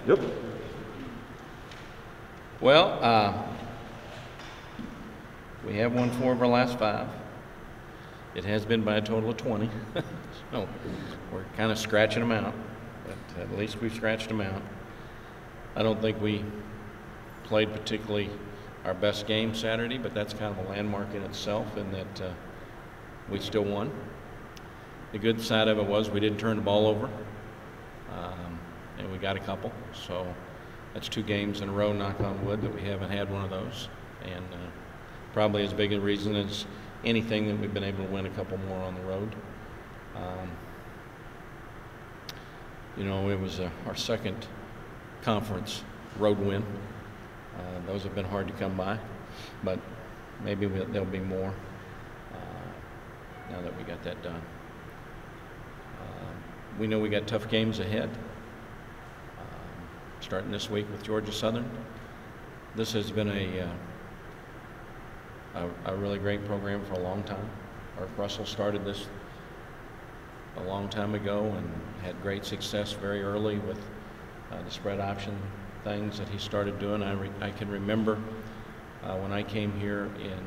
Yep. Well, we have won 4 of our last 5. It has been by a total of 20. So we're kind of scratching them out, but at least we've scratched them out. I don't think we played particularly our best game Saturday, but that's kind of a landmark in itself in that we still won. The good side of it was we didn't turn the ball over, and we got a couple. So that's 2 games in a row, knock on wood, that we haven't had one of those. And probably as big a reason as anything that we've been able to win a couple more on the road. You know, it was our second conference road win. Those have been hard to come by, but maybe there'll be more now that we got that done. We know we got tough games ahead, starting this week with Georgia Southern. This has been a really great program for a long time. Art Russell started this a long time ago and had great success very early with the spread option things that he started doing. I can remember when I came here in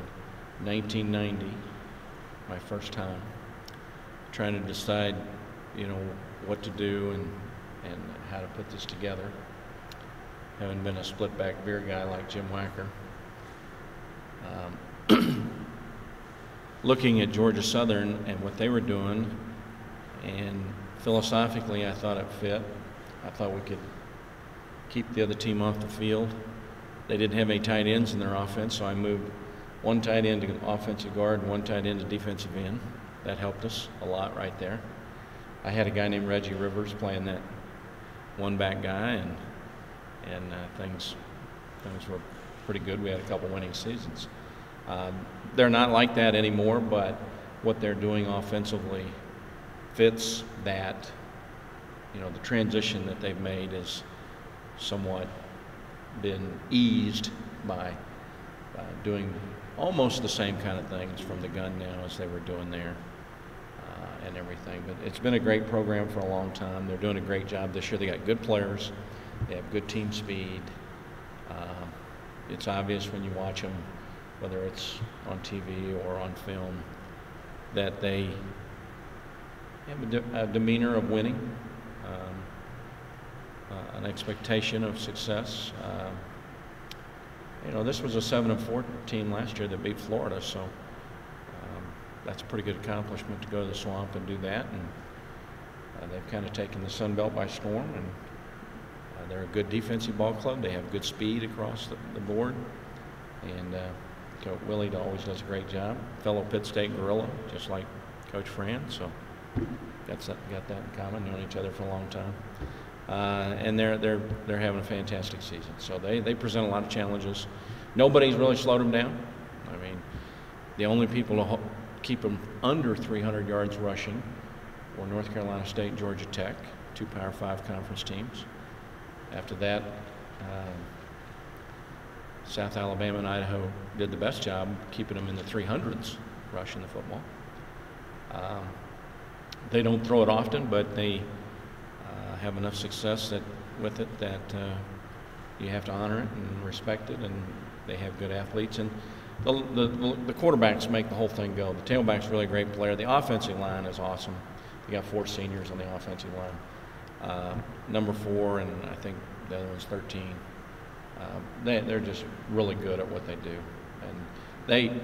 1990, my first time, trying to decide, you know, what to do and how to put this together. Having been a split back beer guy like Jim Wacker. Looking at Georgia Southern and what they were doing, and philosophically I thought it fit. I thought we could keep the other team off the field. They didn't have any tight ends in their offense, so I moved 1 tight end to offensive guard and 1 tight end to defensive end. That helped us a lot right there. I had a guy named Reggie Rivers playing that 1-back guy, and things were pretty good. We had a couple winning seasons. They're not like that anymore, but what they're doing offensively fits that. You know, the transition that they've made is somewhat been eased by doing almost the same kind of things from the gun now as they were doing there and everything. But it's been a great program for a long time. They're doing a great job this year. They got good players. They have good team speed. It's obvious when you watch them, whether it's on TV or on film, that they have a demeanor of winning, an expectation of success. You know, this was a 7-4 team last year that beat Florida, so that's a pretty good accomplishment to go to the Swamp and do that. And they've kind of taken the Sun Belt by storm, and they're a good defensive ball club. They have good speed across the board, and Coach Willie always does a great job. Fellow Pitt State Gorilla, just like Coach Fran, so got that in common, known each other for a long time. And they're having a fantastic season. So they present a lot of challenges. Nobody's really slowed them down. I mean, the only people to keep them under 300 yards rushing were North Carolina State and Georgia Tech, 2 Power 5 conference teams. After that, South Alabama and Idaho did the best job keeping them in the 300s rushing the football. They don't throw it often, but they have enough success with it that you have to honor it and respect it, and they have good athletes. And the quarterbacks make the whole thing go. The tailback's really a great player. The offensive line is awesome. They got 4 seniors on the offensive line. Number 4, and I think the other one's 13. They're just really good at what they do. And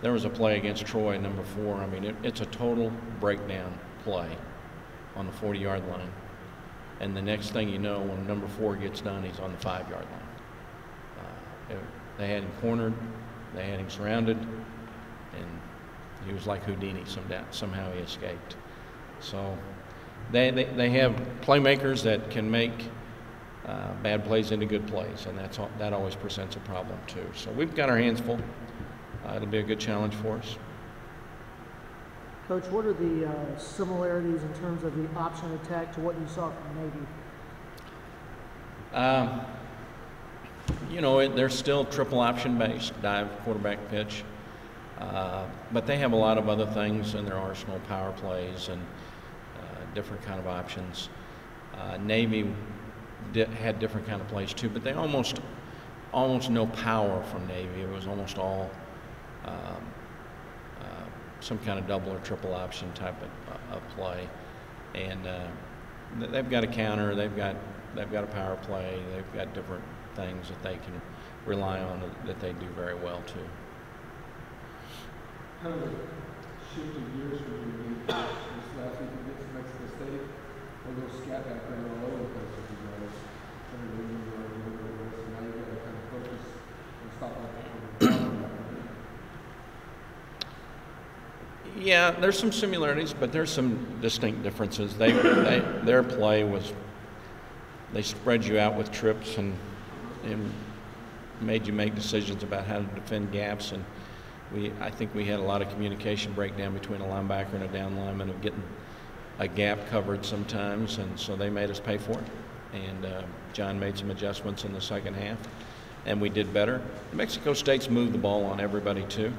there was a play against Troy, number 4. I mean, it's a total breakdown play on the 40-yard line. And the next thing you know, when number 4 gets done, he's on the 5-yard line. They had him cornered, they had him surrounded, and he was like Houdini. Somehow he escaped. So they have playmakers that can make bad plays into good plays, and that always presents a problem too. So we've got our hands full. It'll be a good challenge for us. Coach, what are the similarities in terms of the option attack to what you saw from Navy? You know, they're still triple option based, dive, quarterback, pitch. But they have a lot of other things in their arsenal, power plays and different kind of options. Navy had different kind of plays too, but they almost no power from Navy. It was almost all some kind of double or triple option type of play, and they've got a counter, they've got a power play, they've got different things that they can rely on that they do very well too. Kind of shifting gears from you this last week against Mexico State, a little scat back there all over the place with you guys. Kind of leading you over the now you got to kind of focus and stop that. Yeah, there's some similarities, but there's some distinct differences. Their play was, they spread you out with trips and made you make decisions about how to defend gaps, and I think we had a lot of communication breakdown between a linebacker and a down lineman of getting a gap covered sometimes, and so they made us pay for it. And John made some adjustments in the second half, and we did better. Mexico State's moved the ball on everybody too.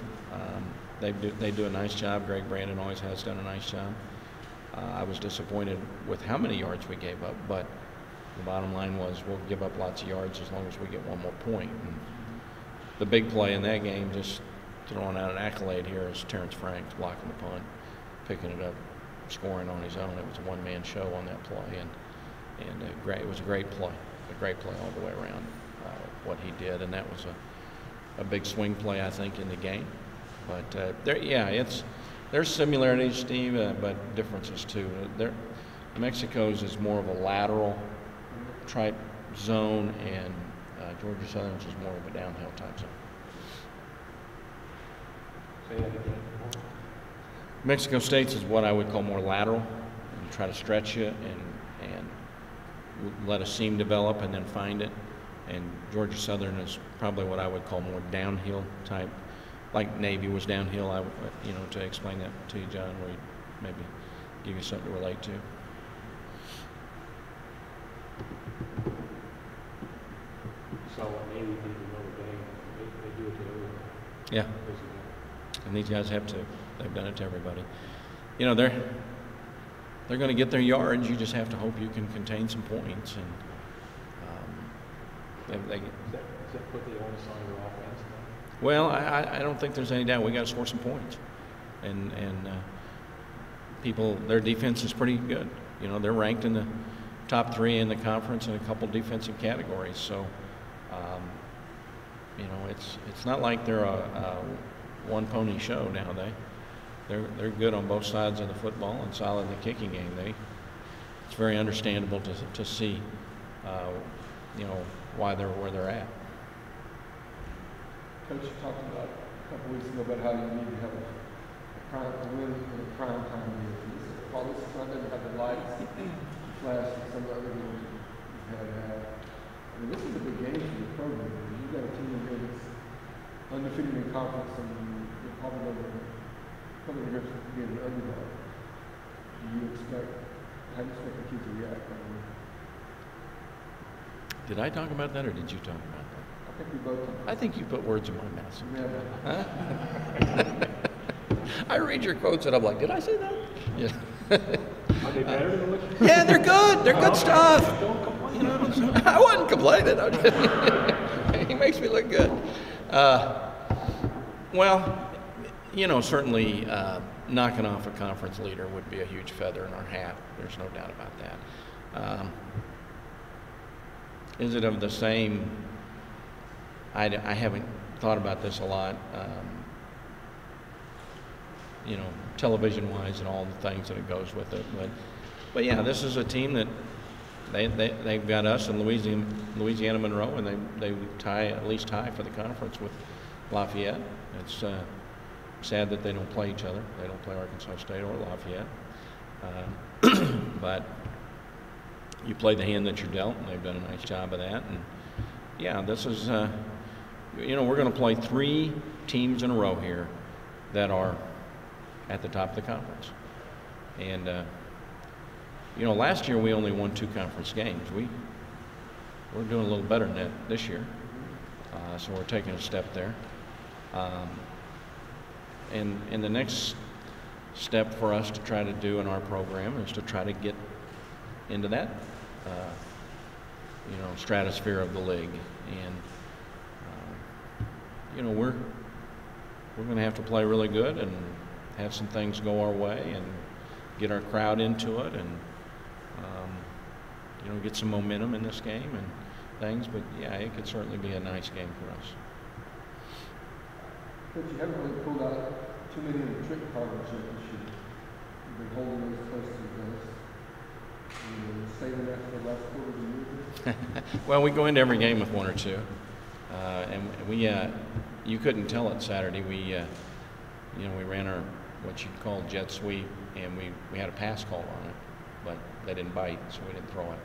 They do a nice job. Greg Brandon always has done a nice job. I was disappointed with how many yards we gave up, but the bottom line was we'll give up lots of yards as long as we get one more point. And the big play in that game, just throwing out an accolade here, is Terrence Franks blocking the punt, picking it up, scoring on his own. It was a one-man show on that play, and it was a great play all the way around. What he did, and that was a big swing play, I think, in the game. But there's similarities, Steve, but differences too. Mexico's is more of a lateral type zone, and Georgia Southern's is more of a downhill type zone. Say that again. Mexico State's is what I would call more lateral, and try to stretch you and let a seam develop and then find it. And Georgia Southern is probably what I would call more downhill type, like Navy was downhill. To explain that to you, John, where maybe give you something to relate to. You saw what Navy did in Notre Dame. They do it to everyone. Yeah. And these guys have to. They've done it to everybody. They're going to get their yards. You just have to hope you can contain some points. And Does that put the onus on your offense? Well, I don't think there's any doubt. We got to score some points, and their defense is pretty good. They're ranked in the top 3 in the conference in a couple defensive categories. So, it's not like they're a one pony show now. They're good on both sides of the football and solid in the kicking game. It's very understandable to see, why they're where they're at. Coach, you talked about a couple weeks ago about how you need to have a win in a prime time game. While this Sunday we had the lights, flash, and some of the other games you've had. This is a big game for your program. You've got a team that's undefeated in conference, and you're probably going to come in here to be an underdog. How do you expect the kids to react? Did I talk about that, or did you talk about that? I think we both talked. I think you put words in my mouth. Yeah. Huh? I read your quotes and I'm like, did I say that? Yeah. Are they better than what you Yeah, they're good. They're good stuff. Don't complain. I wasn't complaining. He makes me look good. Certainly knocking off a conference leader would be a huge feather in our hat. There's no doubt about that. Is it of the same? I haven't thought about this a lot, television-wise and all the things that it goes with it. But yeah, this is a team that they've got us and Louisiana Monroe, and they at least tie for the conference with Lafayette. It's sad that they don't play each other. They don't play Arkansas State or Lafayette. But you play the hand that you're dealt, and they've done a nice job of that. And yeah, this is, we're going to play 3 teams in a row here that are at the top of the conference. And, last year we only won 2 conference games. We're doing a little better than that this year. So we're taking a step there. And the next step for us to try to do in our program is to try to get into that stratosphere of the league. And we're going to have to play really good and have some things go our way and get our crowd into it and get some momentum in this game and things. But yeah, it could certainly be a nice game for us. Coach, you haven't really pulled out too many of the trick partnerships this year. You've been holding those close to the vest. You're saving that for the last quarter of the year. Well, we go into every game with one or two, and we you couldn't tell it Saturday. We ran our what you call jet sweep, and we had a pass call on it, but they didn't bite, so we didn't throw it.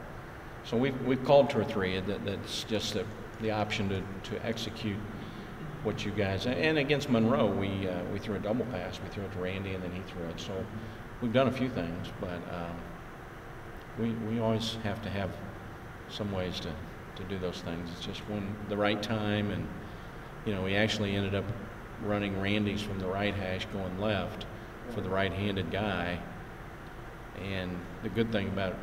So we've called 2 or 3. That's just the option to execute what you guys. And against Monroe, we threw a double pass. We threw it to Randy, and then he threw it. So we've done a few things, but we always have to have some ways to do those things. It's just when the right time, and we actually ended up running Randy's from the right hash going left for the right-handed guy. And the good thing about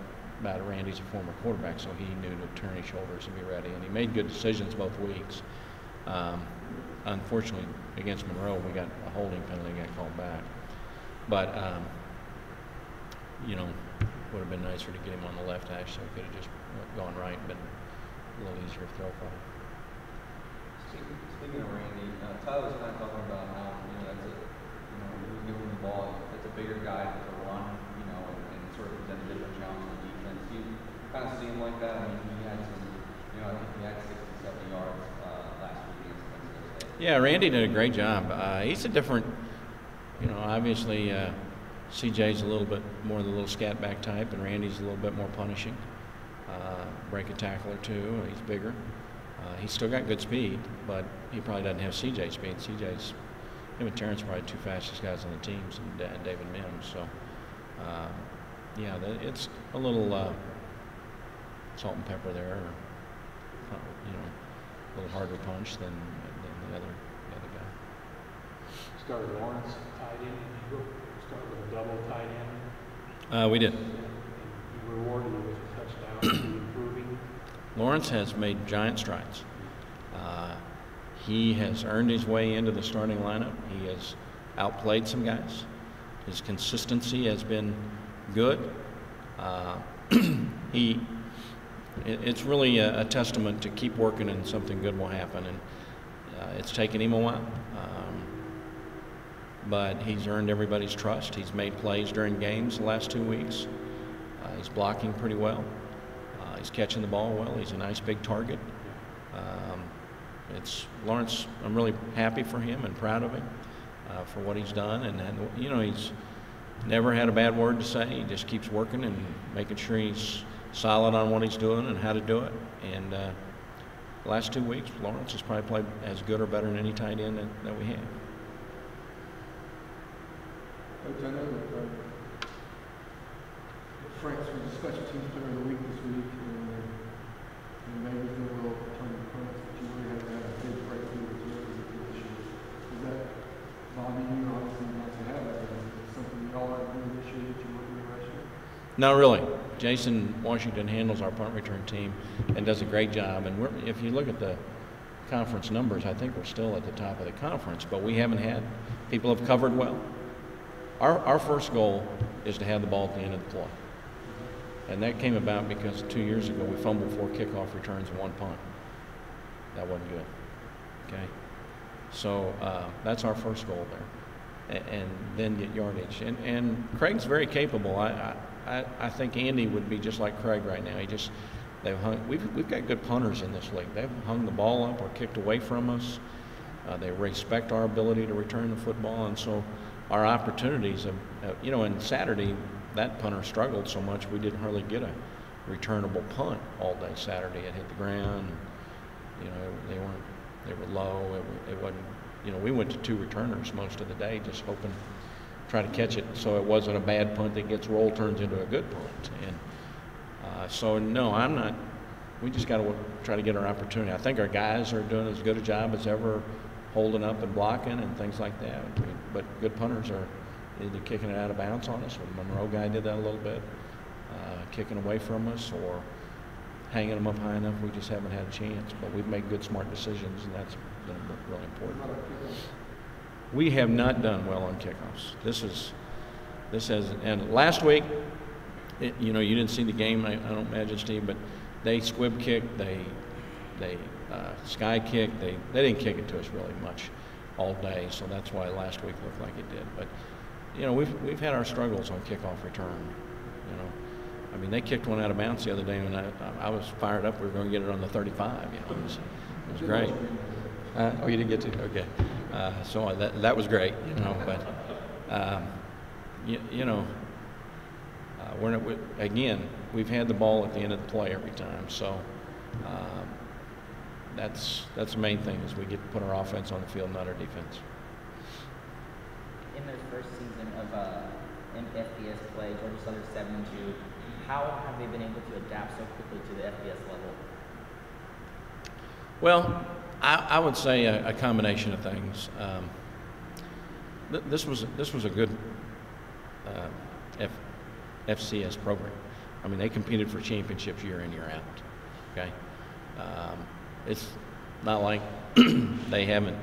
Randy's a former quarterback, so he knew to turn his shoulders and be ready, and he made good decisions both weeks. Unfortunately, against Monroe, we got a holding penalty got called back. But would have been nicer to get him on the left hash, so he could have just gone right, been a little easier to throw for him. Speaking of Randy, Tyler was kind of talking about how that's he was giving the ball. It's a bigger guy to run, and sort of present a different challenge on defense. Do you kind of see him like that? I mean, he had some, I think he had 60, 70 yards last week against Penn State. Yeah, Randy did a great job. He's a different, obviously CJ's a little bit more the little scat back type, and Randy's a little bit more punishing. Break a tackle or two. He's bigger. He's still got good speed, but he probably doesn't have CJ's speed. Him and Terrence are probably 2 fastest guys on the teams, and David Mims. So, it's a little salt and pepper there, or, a little harder punch than the other guy. Start with Lawrence tight end. Did you start with a double tight end? We did. And you rewarded him with a touchdown. Is he improving? Lawrence has made giant strides. He has earned his way into the starting lineup. He has outplayed some guys. His consistency has been good. It's really a testament to keep working and something good will happen. And it's taken him a while, but he's earned everybody's trust. He's made plays during games the last 2 weeks. He's blocking pretty well. He's catching the ball well. He's a nice big target. It's Lawrence. I'm really happy for him and proud of him for what he's done. And he's never had a bad word to say. He just keeps working and making sure he's solid on what he's doing and how to do it. And the last 2 weeks, Lawrence has probably played as good or better than any tight end that we have. Coach, I know that Frank's was a special teams player of the week this week, and maybe he's doing a little returning punts, but you really have to have a big breakthrough with your this year. Does that bother you? Obviously, you like to have that. Is it something you all are doing this year that you're working with last year? Not really. Jason Washington handles our punt return team and does a great job. And if you look at the conference numbers, I think we're still at the top of the conference, but we haven't had people have covered well. Our first goal is to have the ball at the end of the play. And that came about because 2 years ago we fumbled 4 kickoff returns and 1 punt. That wasn't good. Okay? So that's our first goal there. And then get yardage. And Craig's very capable. I think Andy would be just like Craig right now. We've got good punters in this league. They've hung the ball up or kicked away from us. They respect our ability to return the football, and so our opportunities and Saturday, that punter struggled so much we didn't hardly get a returnable punt all day Saturday. It hit the ground. They were low. It wasn't. We went to 2 returners most of the day, just hoping, try to catch it so it wasn't a bad punt that gets rolled, turns into a good punt. And so no, I'm not. We just got to try to get our opportunity. I think our guys are doing as good a job as ever, holding up and blocking and things like that. But good punters are either kicking it out of bounds on us, or the Monroe guy did that a little bit, kicking away from us, or hanging them up high enough. We just haven't had a chance. But we've made good, smart decisions, and that's been really important. We have not done well on kickoffs. This has, and last week, you know, you didn't see the game, I don't imagine, Steve, but they squib kicked, they sky kicked, they didn't kick it to us really much all day, so that's why last week looked like it did. But you know, we've had our struggles on kickoff return. You know, I mean, they kicked one out of bounds the other day, and I was fired up. We were going to get it on the 35. You know, it was great. Oh, you didn't get to? Okay. So that was great. You know, but you know, we're not, again, we've had the ball at the end of the play every time. So that's the main thing, is we get to put our offense on the field, not our defense. In their first season of FBS play, Georgia Southern 7-2. How have they been able to adapt so quickly to the FBS level? Well, I would say a combination of things. This was a good FCS program. I mean, they competed for championships year in, year out. Okay, it's not like they haven't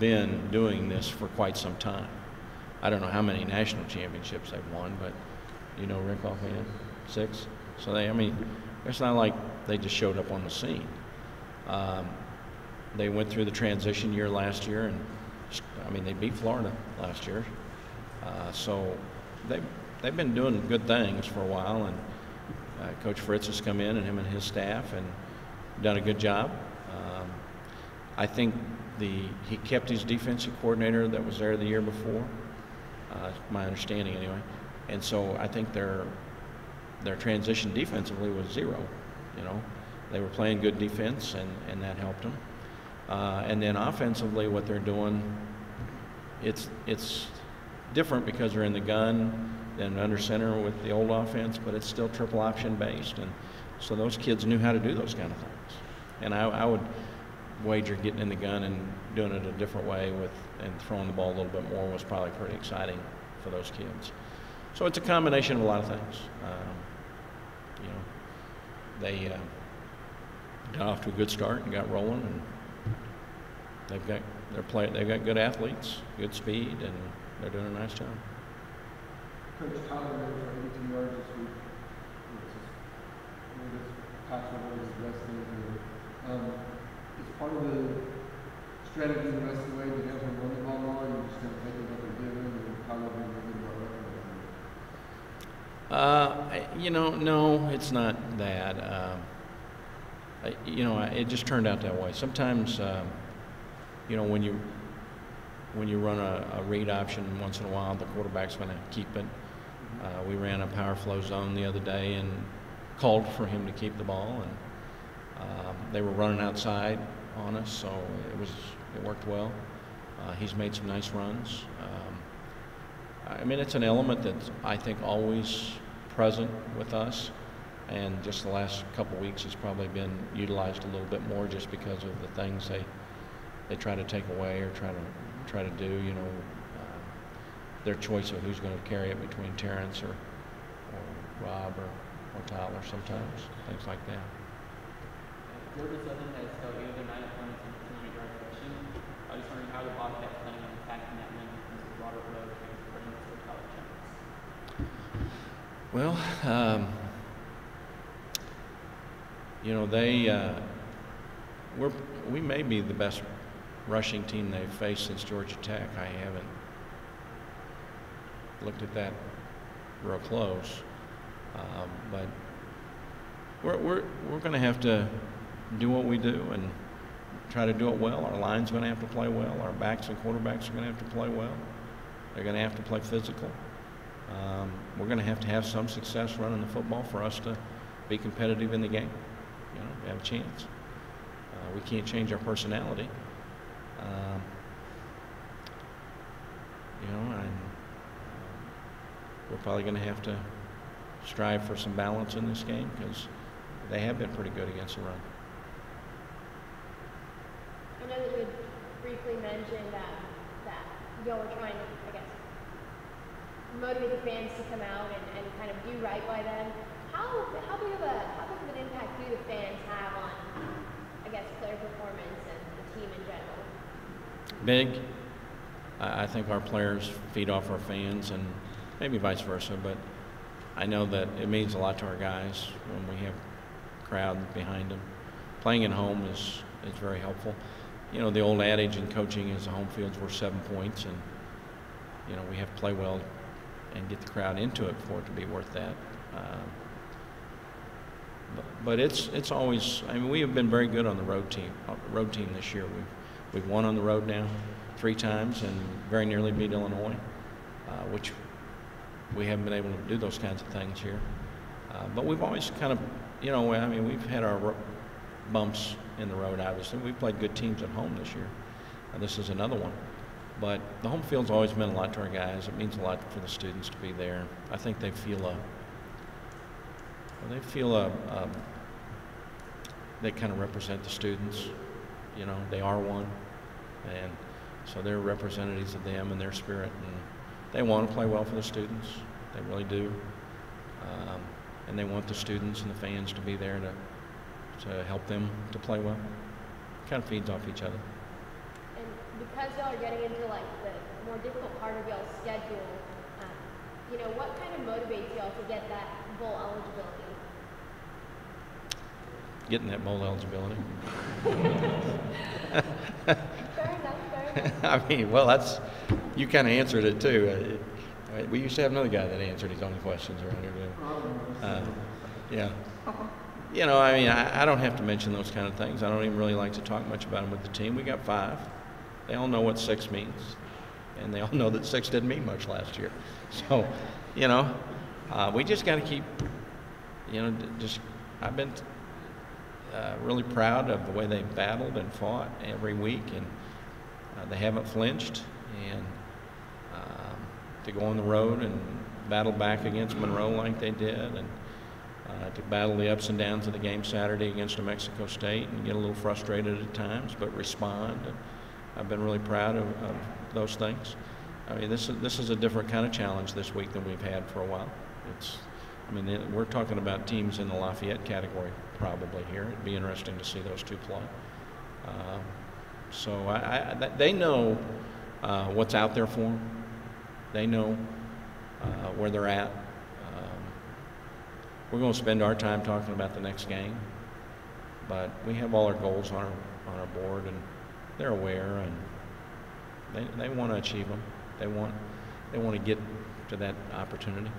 been doing this for quite some time. I don't know how many national championships they've won, but you know, Rick, offhand, 6. So I mean, it's not like they just showed up on the scene. They went through the transition year last year, and I mean, they beat Florida last year. So they've been doing good things for a while, and Coach Fritz has come in, and him and his staff, and done a good job. I think he kept his defensive coordinator that was there the year before, my understanding anyway, and so I think their transition defensively was 0. You know, they were playing good defense, and that helped them. And then offensively, what they're doing, it's different because they're in the gun than under center with the old offense, but it's still triple option based, and so those kids knew how to do those kind of things. And I would wager getting in the gun and doing it a different way and throwing the ball a little bit more was probably pretty exciting for those kids. So it's a combination of a lot of things. You know, they got off to a good start and got rolling, and they've got good athletes, good speed, and they're doing a nice job. Coach Tyler ran for 82 yards this week, which is Patrick was the best thing to do. Is part of the strategy the rest of the way to have him run the ball more, or you just going to take it what they're giving, and how they're going to do about You know, no, it's not that. You know, it just turned out that way. Sometimes, you know, when you run a read option once in a while, the quarterback's going to keep it. We ran a power flow zone the other day and called for him to keep the ball, and they were running outside on us, so it worked well. He's made some nice runs. I mean, it's an element that's, I think, always present with us, and just the last couple of weeks has probably been utilized a little bit more just because of the things they try to take away or try to do. You know, their choice of who's going to carry it between Terrence or Rob or Tyler sometimes, things like that. Georgia Southern has held 8 of their 9 opponents in 200 yard rushing. I was just wondering how the Bobcats planning on attacking that win because of Robert Rowe transferring to the college campus. Well, you know, we may be the best rushing team they've faced since Georgia Tech. I haven't looked at that real close, but we're going to have to do what we do and try to do it well. Our line's going to have to play well. Our backs and quarterbacks are going to have to play well. They're going to have to play physical. We're going to have some success running the football for us to be competitive in the game. You know, have a chance. We can't change our personality. You know, and we're probably going to have to strive for some balance in this game because they have been pretty good against the run. I know that you had briefly mentioned that y'all were trying to, I guess, motivate the fans to come out and kind of do right by them. How big of a of an impact do the fans have on, I guess, player performance and the team in general? Big. I think our players feed off our fans, and maybe vice versa, but I know that it means a lot to our guys when we have a crowd behind them. Playing at home is very helpful. You know, the old adage in coaching is the home field's worth 7 points, and, you know, we have to play well and get the crowd into it for it to be worth that. But it's always, I mean, we have been very good on the road team this year. We've won on the road now 3 times and very nearly beat Illinois, which we haven't been able to do those kinds of things here. But we've always kind of, you know, I mean, we've had our bumps in the road, obviously. We've played good teams at home this year. This is another one. But the home field's always meant a lot to our guys. It means a lot for the students to be there. I think they feel they kind of represent the students. You know, they are one, and so they're representatives of them and their spirit, and they want to play well for the students. They really do, and they want the students and the fans to be there to help them to play well. Kind of feeds off each other. And because y'all are getting into like the more difficult part of y'all's schedule, you know, what kind of motivates y'all to get that bowl eligibility? Getting that bowl eligibility. Fair enough. I mean, well, that's, you kind of answered it too. We used to have another guy that answered his own questions around here too. Yeah. You know, I mean, I don't have to mention those kind of things. I don't even really like to talk much about them with the team. We got 5. They all know what 6 means, and they all know that 6 didn't mean much last year. So, you know, we just got to keep, you know, I've been really proud of the way they battled and fought every week, and they haven't flinched. And to go on the road and battle back against Monroe like they did, and to battle the ups and downs of the game Saturday against New Mexico State and get a little frustrated at times, but respond. And I've been really proud of those things. I mean, this is a different kind of challenge this week than we've had for a while. We're talking about teams in the Lafayette category probably here. It'd be interesting to see those 2 play. So they know what's out there for them. They know where they're at. We're going to spend our time talking about the next game, but we have all our goals on our board, and they're aware, and they want to achieve them. They want to get to that opportunity.